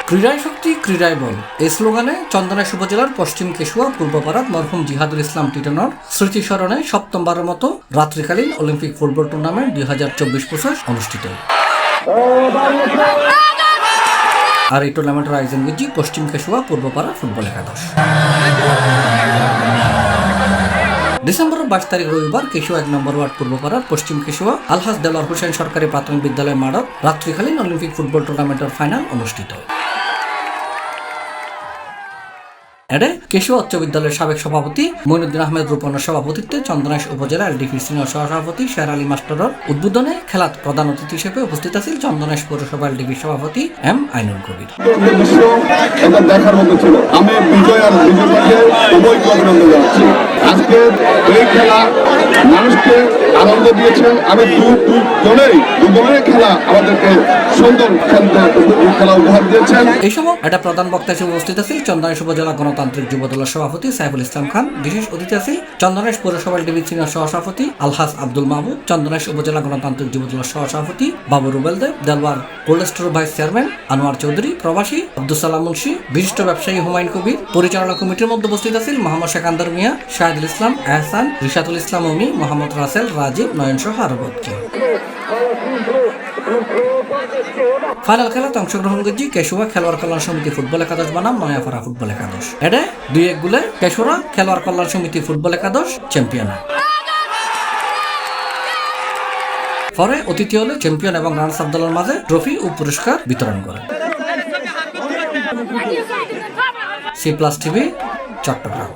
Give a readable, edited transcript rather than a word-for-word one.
ক্রীড়ায় শক্তি, ক্রীড়ায় বল এই স্লোগানে চন্দনাইশ উপজেলার পশ্চিম কেশুয়া পূর্বপাড়াত মরহুম জিহাদুল ইসলাম টিটনের স্মৃতি স্মরণে সপ্তমবারের মতো রাত্রিকালীন অলিম্পিক ফুটবল টুর্নামেন্ট 2024-25 অনুষ্ঠিত। আর এই টুর্নামেন্টের আয়োজন করছি পশ্চিম কেশুয়া পূর্বপাড়া ফুটবল একাদশ। ডিসেম্বরের 22 তারিখ রবিবার কেশুয়া 1 নম্বর ওয়ার্ড পূর্বপাড়ার পশ্চিম কেশুয়া আলহাজ দেলোয়ার হোসেন সরকারি প্রাথমিক বিদ্যালয় মাঠত রাত্রিকালীন অলিম্পিক ফুটবল টুর্নামেন্টের ফাইনাল অনুষ্ঠিত। এডে কেশুয়া উচ্চ বিদ্যালয়ের সাবেক সভাপতি মইনুদ্দিন আহমেদ রূপনের সভাপতিত্বে চন্দনাইশ উপজেলা এলডিপি সিনিয়র সহসভাপতি শের আলী মাস্টারের উদ্বোধনে খেলাত প্রধান অতিথি হিসেবে উপস্থিত আছেন চন্দনাইশ পৌরসভা এলডিপি সভাপতি এম আইনুল কবির। দেখার মতো ছিল। আমি বিজয় আর বিজয়কে উভয়কে অভিনন্দন জানাচ্ছি। আজকে এই খেলা মানুষকে আনন্দ দিয়েছেন। আমি দুজনেই খেলা আমাদেরকে সুন্দর খেলা উপহার দিয়েছেন। এই সময় একটা প্রধান বক্তা হিসেবে উপস্থিত আছেন চন্দনাইশ উপজেলা গণতান্ত্রিক যুবদলের সভাপতি সাইফুল ইসলাম খান। বিশেষ অতিথি আছেন চন্দনাইশ পৌরসভা এলডিপি সিনিয়র সহসভাপতি আলহাজ আব্দুল মাহমুদ, চন্দনাইশ উপজেলা গণতান্ত্রিক যুবদলের সহসভাপতি Babu Rubel Deb, Delwar cold store vice chairman Anwar Chowdhury, প্রবাসী আব্দুল সালাম মুন্সি, বিশিষ্ট ব্যবসায়ী হুমায়ুন কবির। পরিচালনা কমিটির মধ্যে উপস্থিত আছেন মোহাম্মদ সেকান্দার মিয়া, শাহিদুল ইসলাম, এহসান, রিশাতুল ইসলাম অমি, মোহাম্মদ রাসেল, রাজীব, নয়ন সহ আরো বহু। ফাইনাল খেলাতে অংশগ্রহণ করছি কেশুয়া খেলোয়াড় কল্যাণ সমিতি ফুটবল একাদশ বনাম নয়াপাড়া ফুটবল একাদশ। এডে 2-1 গোলে কেশুয়া খেলোয়াড় কল্যাণ সমিতি ফুটবল একাদশ চ্যাম্পিয়ন হয়। পরে অতিথি হলে চ্যাম্পিয়ন এবং রানার্স আপ দলের মাঝে ট্রফি ও পুরস্কার বিতরণ করেন। C+ TV, Chittagong.